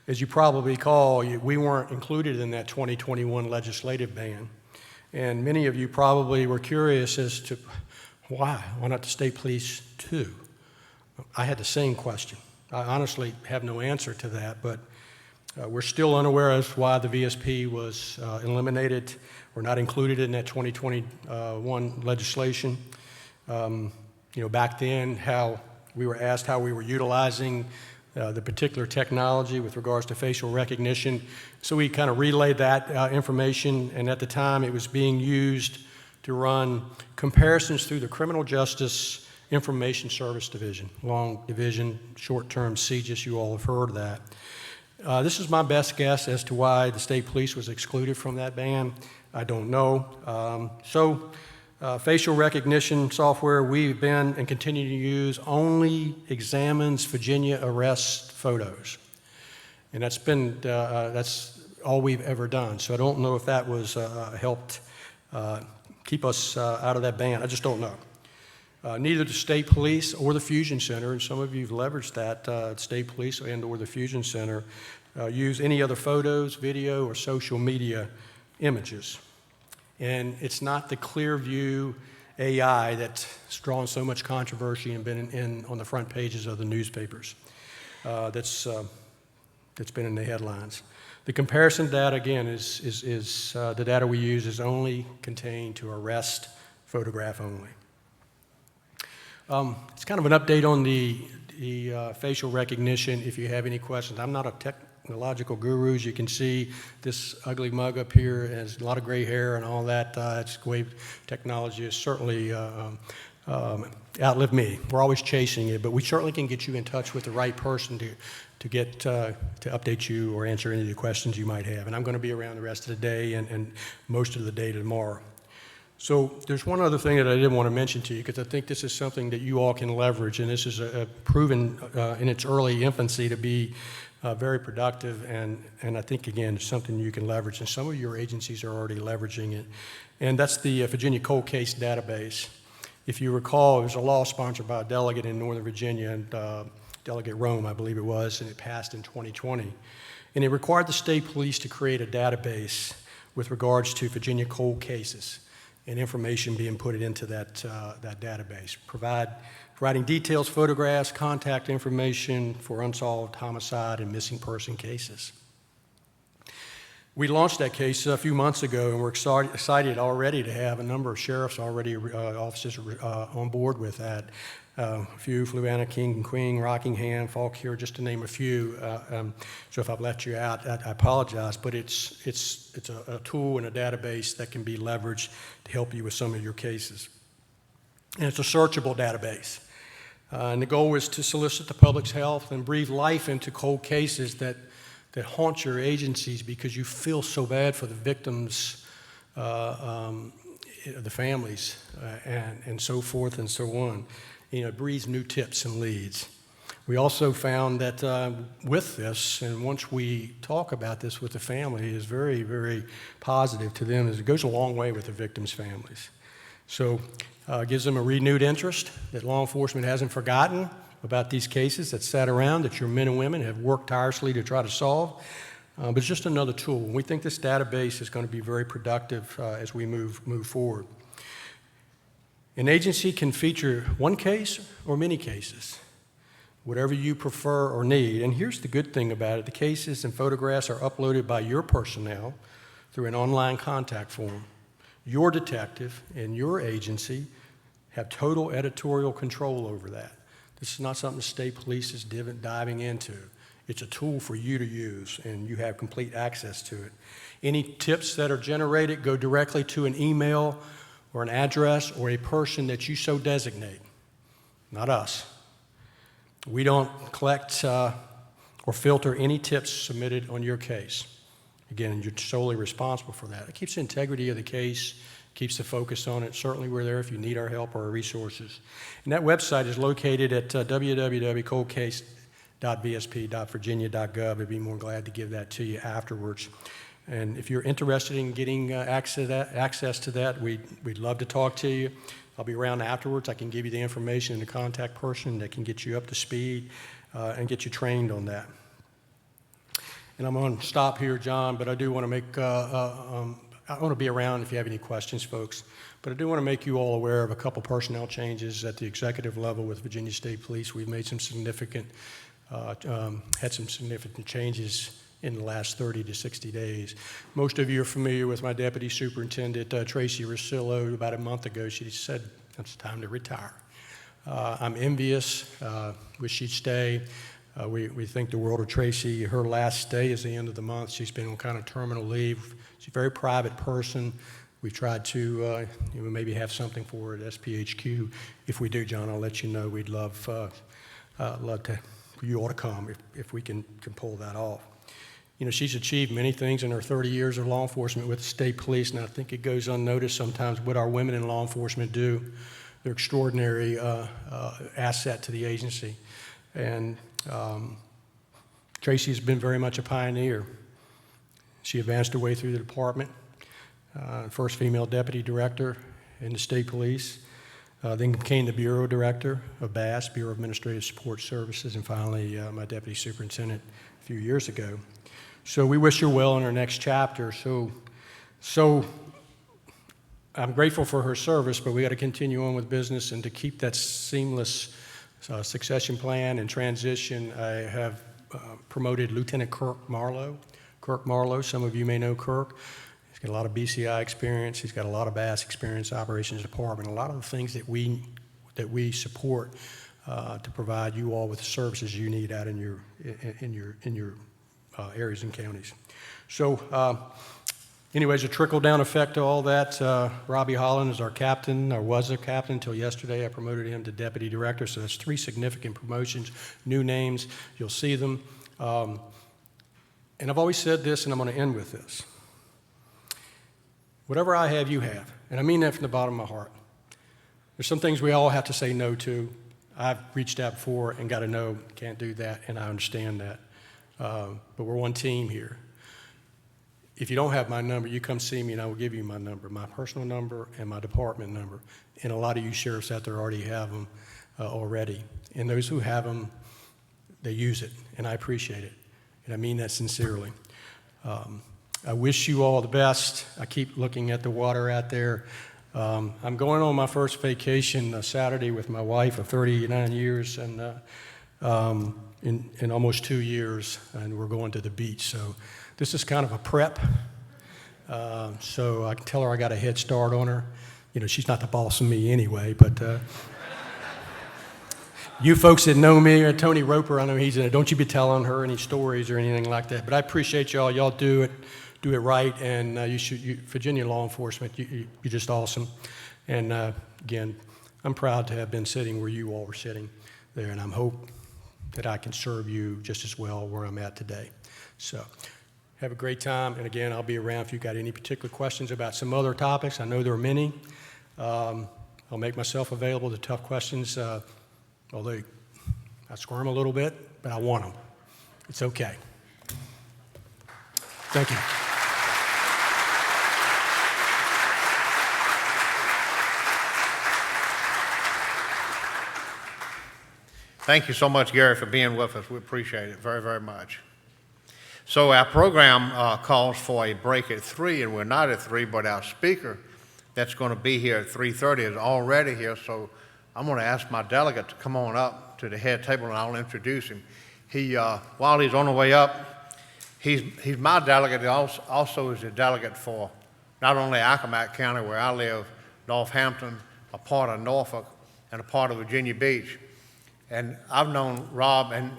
As you probably recall, we weren't included in that 2021 legislative ban. And many of you probably were curious as to Why? Why not the state police too? I had the same question. I honestly have no answer to that, but we're still unaware as to why the VSP was eliminated or not included in that 2021 legislation. Back then, how we were asked how we were utilizing the particular technology with regards to facial recognition. So we kind of relayed that information, and at the time it was being used to run comparisons through the Criminal Justice Information Service Division, long division, short-term CJIS, you all have heard of that. This is my best guess as to why the state police was excluded from that ban. I don't know. Facial recognition software we've been and continue to use only examines Virginia arrest photos. And that's all we've ever done. So I don't know if that was helped keep us out of that ban. I just don't know. Neither the state police or the Fusion Center, and some of you have leveraged that, state police and or the Fusion Center, use any other photos, video, or social media images. And it's not the Clearview AI that's drawn so much controversy and been on the front pages of the newspapers. That's been in the headlines. The comparison data, again, is the data we use is only contained to arrest photograph only. It's kind of an update on the facial recognition. If you have any questions, I'm not a technological guru. As you can see, this ugly mug up here has a lot of gray hair and all that. It's wave technology has certainly outlived me. We're always chasing it, but we certainly can get you in touch with the right person to get to update you or answer any of the questions you might have. And I'm going to be around the rest of the day and most of the day tomorrow. So there's one other thing that I did want to mention to you, because I think this is something that you all can leverage, and this is proven in its early infancy to be very productive, and I think, again, it's something you can leverage, and some of your agencies are already leveraging it. And that's the Virginia Cold Case Database. If you recall, it was a law sponsored by a delegate in Northern Virginia, and Delegate Rome, I believe it was, and it passed in 2020. And it required the state police to create a database with regards to Virginia cold cases and information being put into that database, providing details, photographs, contact information for unsolved homicide and missing person cases. We launched that case a few months ago, and we're excited already to have a number of sheriffs already, officers on board with that. A few, Fluvanna, King and Queen, Rockingham, Fauquier, just to name a few. So if I've left you out, I apologize, but it's a tool and a database that can be leveraged to help you with some of your cases. And it's a searchable database. And the goal is to solicit the public's health and breathe life into cold cases that haunt your agencies because you feel so bad for the victims, the families, and so forth and so on. It breeds new tips and leads. We also found that with this, and once we talk about this with the family, is very, very positive to them, as it goes a long way with the victims' families. So it gives them a renewed interest that law enforcement hasn't forgotten about these cases that sat around, that your men and women have worked tirelessly to try to solve. But it's just another tool. We think this database is going to be very productive as we move forward. An agency can feature one case or many cases, whatever you prefer or need. And here's the good thing about it. The cases and photographs are uploaded by your personnel through an online contact form. Your detective and your agency have total editorial control over that. This is not something the state police is diving into. It's a tool for you to use, and you have complete access to it. Any tips that are generated go directly to an email or an address or a person that you so designate, not us. We don't collect or filter any tips submitted on your case. Again, you're solely responsible for that. It keeps the integrity of the case, keeps the focus on it. Certainly we're there if you need our help or our resources. And that website is located at www.coldcase.vsp.virginia.gov. I'd be more glad to give that to you afterwards. And if you're interested in getting access to that, we'd love to talk to you. I'll be around afterwards. I can give you the information and the contact person that can get you up to speed and get you trained on that. And I'm going to stop here, John, but I do want to make, I I want to be around if you have any questions, folks. But I do want to make you all aware of a couple personnel changes at the executive level with Virginia State Police. We've made some significant, had some significant changes in the last 30 to 60 days. Most of you are familiar with my deputy superintendent, Tracy Rosillo. About a month ago, she said, it's time to retire. I'm envious, wish she'd stay. We think the world of Tracy. Her last day is the end of the month. She's been on kind of terminal leave. She's a very private person. We've tried to maybe have something for her at SPHQ. If we do, John, I'll let you know. We'd love to, for you all to come if we can pull that off. You know, she's achieved many things in her 30 years of law enforcement with the state police, and I think it goes unnoticed sometimes what our women in law enforcement do. They're extraordinary asset to the agency. And Tracy has been very much a pioneer. She advanced her way through the department, first female deputy director in the state police, then became the bureau director of BASS, Bureau of Administrative Support Services, and finally my deputy superintendent a few years ago. So we wish her well in her next chapter. So I'm grateful for her service, but we got to continue on with business and to keep that seamless succession plan and transition. I have promoted Lieutenant Kirk Marlowe. Kirk Marlowe, some of you may know Kirk. He's got a lot of BCI experience. He's got a lot of BASS experience, operations department, a lot of the things that we support to provide you all with the services you need out in your areas and counties. So anyways, a trickle-down effect to all that. Robbie Holland is our captain, or was a captain until yesterday. I promoted him to deputy director, so that's 3 significant promotions, new names. You'll see them. And I've always said this, and I'm going to end with this. Whatever I have, you have. And I mean that from the bottom of my heart. There's some things we all have to say no to. I've reached out before and got a no, can't do that, and I understand that. But we're one team here. If you don't have my number, you come see me and I will give you my number, my personal number and my department number. And a lot of you sheriffs out there already have them already. And those who have them, they use it, and I appreciate it. And I mean that sincerely. I wish you all the best. I keep looking at the water out there. I'm going on my first vacation Saturday with my wife of 39 years and in almost 2 years, and we're going to the beach. So this is kind of a prep. So I can tell her I got a head start on her. You know, she's not the boss of me anyway, but you folks that know me, or Tony Roper, I know he's in it. Don't you be telling her any stories or anything like that. But I appreciate y'all. Y'all do it right, and Virginia law enforcement, you're just awesome. And again, I'm proud to have been sitting where you all were sitting there, and I'm hope that I can serve you just as well where I'm at today. So have a great time, and again, I'll be around if you've got any particular questions about some other topics. I know there are many. I'll make myself available to tough questions, although I squirm a little bit, but I want them. It's okay. Thank you. Thank you so much, Gary, for being with us. We appreciate it very, very much. So our program calls for a break at 3, and we're not at 3, but our speaker that's going to be here at 3:30 is already here. So I'm going to ask my delegate to come on up to the head table, and I'll introduce him. While he's on the way up, he's my delegate. He also is a delegate for not only Accomack County, where I live, Northampton, a part of Norfolk, and a part of Virginia Beach. And I've known Rob, and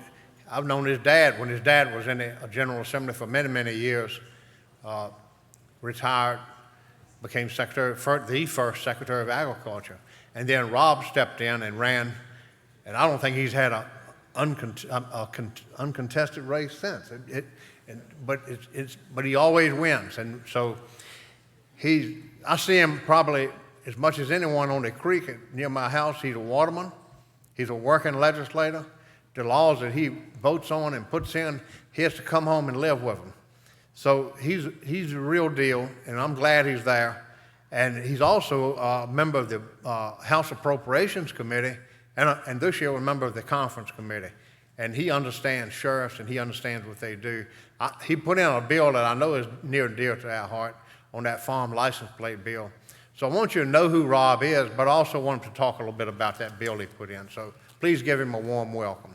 I've known his dad when his dad was in the General Assembly for many, many years, retired, became the first Secretary of Agriculture. And then Rob stepped in and ran, and I don't think he's had an uncontested race since. But he always wins. And so I see him probably as much as anyone on the creek near my house. He's a waterman. He's a working legislator. The laws that he votes on and puts in, he has to come home and live with them. So he's the real deal, and I'm glad he's there. And he's also a member of the House Appropriations Committee, and this year a member of the Conference Committee. And he understands sheriffs, and he understands what they do. He put in a bill that I know is near and dear to our heart, on that farm license plate bill. So I want you to know who Rob is, but I also want him to talk a little bit about that bill he put in. So please give him a warm welcome.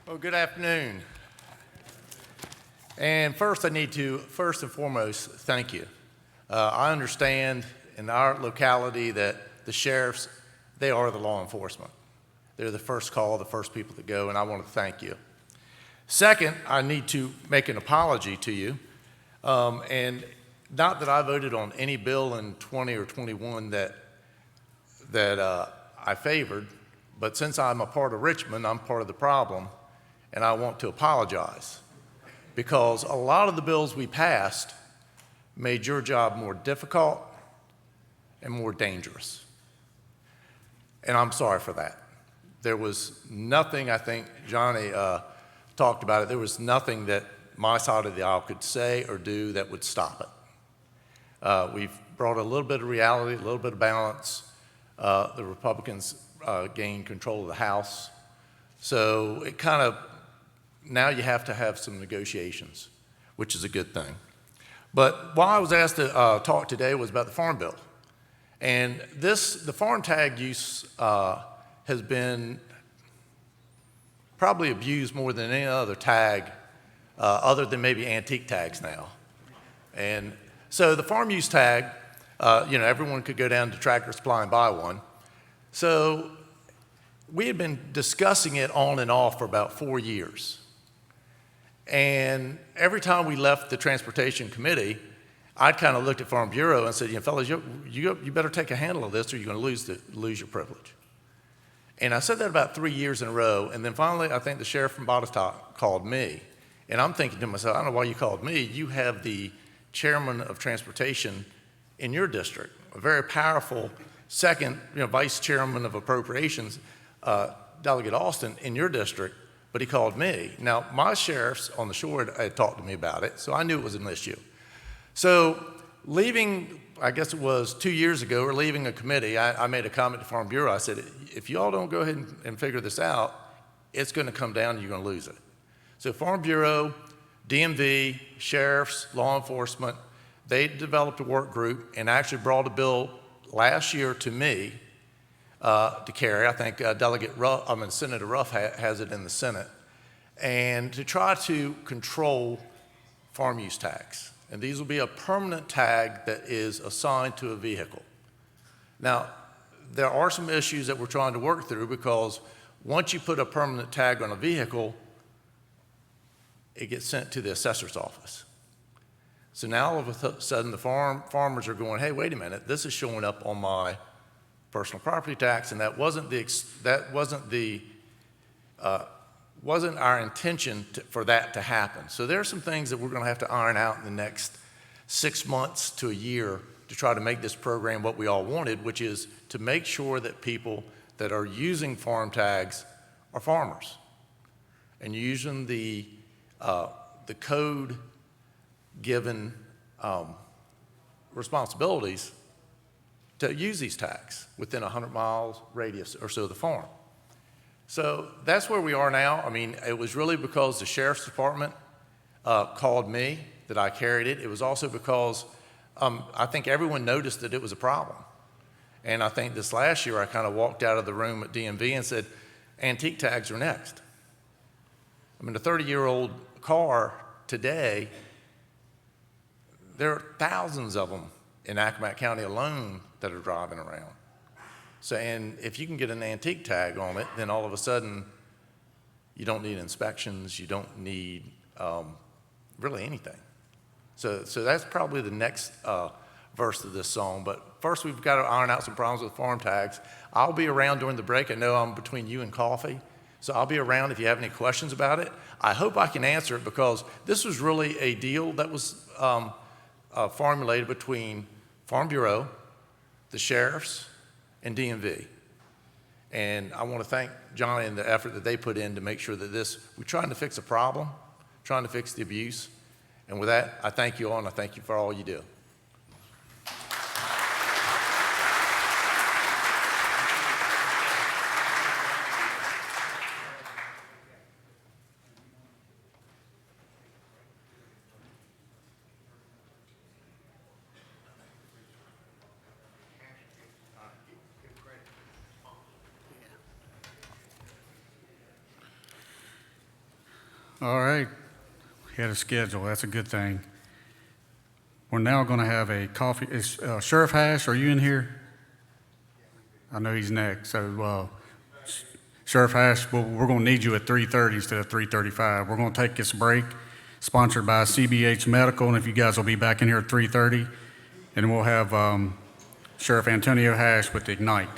Well, good afternoon. And first, I need to, first and foremost, thank you. I understand in our locality that the sheriffs, they are the law enforcement. They're the first call, the first people to go, and I want to thank you. Second, I need to make an apology to you. And not that I voted on any bill in 20 or 21 that I favored, but since I'm a part of Richmond, I'm part of the problem. And I want to apologize because a lot of the bills we passed made your job more difficult and more dangerous. And I'm sorry for that. There was nothing, I think Johnny talked about it, there was nothing that my side of the aisle could say or do that would stop it. We've brought a little bit of reality, a little bit of balance. The Republicans gained control of the House. So it kind of, now you have to have some negotiations, which is a good thing. But why I was asked to talk today was about the Farm Bill. And the farm tag use has been probably abused more than any other tag, other than maybe antique tags now. And so the farm use tag, everyone could go down to Tractor Supply and buy one. So we had been discussing it on and off for about 4 years. And every time we left the Transportation Committee, I'd kind of looked at Farm Bureau and said, fellas, you better take a handle of this or you're going to lose your privilege. And I said that about 3 years in a row. And then finally, I think the sheriff from Botetourt called me. And I'm thinking to myself, I don't know why you called me. You have the chairman of transportation in your district, a very powerful second, vice chairman of appropriations, Delegate Austin, in your district. But he called me. Now, my sheriffs on the shore had talked to me about it, so I knew it was an issue. So leaving, I guess it was 2 years ago, or leaving a committee, I made a comment to Farm Bureau. I said, if you all don't go ahead and figure this out, it's going to come down and you're going to lose it. So Farm Bureau, DMV, sheriffs, law enforcement, they developed a work group and actually brought a bill last year to me to carry. I think Senator Ruff has it in the Senate, and to try to control farm use tags. And these will be a permanent tag that is assigned to a vehicle. Now, there are some issues that we're trying to work through because once you put a permanent tag on a vehicle, it gets sent to the assessor's office. So now all of a sudden the farmers are going, hey, wait a minute, this is showing up on my personal property tax, and that wasn't our intention for that to happen. So there are some things that we're going to have to iron out in the next 6 months to a year to try to make this program what we all wanted, which is to make sure that people that are using farm tags are farmers and using the code given responsibilities to use these tags within a 100 miles radius or so of the farm. So that's where we are now. I mean, it was really because the sheriff's department called me that I carried it. It was also because I think everyone noticed that it was a problem. And I think this last year I kind of walked out of the room at DMV and said, antique tags are next. I mean, a 30-year-old car today, there are thousands of them in Accomack County alone that are driving around. So, and if you can get an antique tag on it, then all of a sudden you don't need inspections, you don't need really anything. So that's probably the next verse of this song. But first we've got to iron out some problems with farm tags. I'll be around during the break. I know I'm between you and coffee, so I'll be around if you have any questions about it. I hope I can answer it because this was really a deal that was formulated between Farm Bureau, the sheriffs, and DMV. And I want to thank Johnny and the effort that they put in to make sure that we're trying to fix a problem, trying to fix the abuse. And with that, I thank you all, and I thank you for all you do. All right. We had a schedule. That's a good thing. We're now going to have a coffee. Is Sheriff Hash, are you in here? I know he's next. So Sheriff Hash, we're going to need you at 3:30 instead of 3:35. We're going to take this break, sponsored by CBH Medical, and if you guys will be back in here at 3:30, and we'll have Sheriff Antonio Hash with Ignite.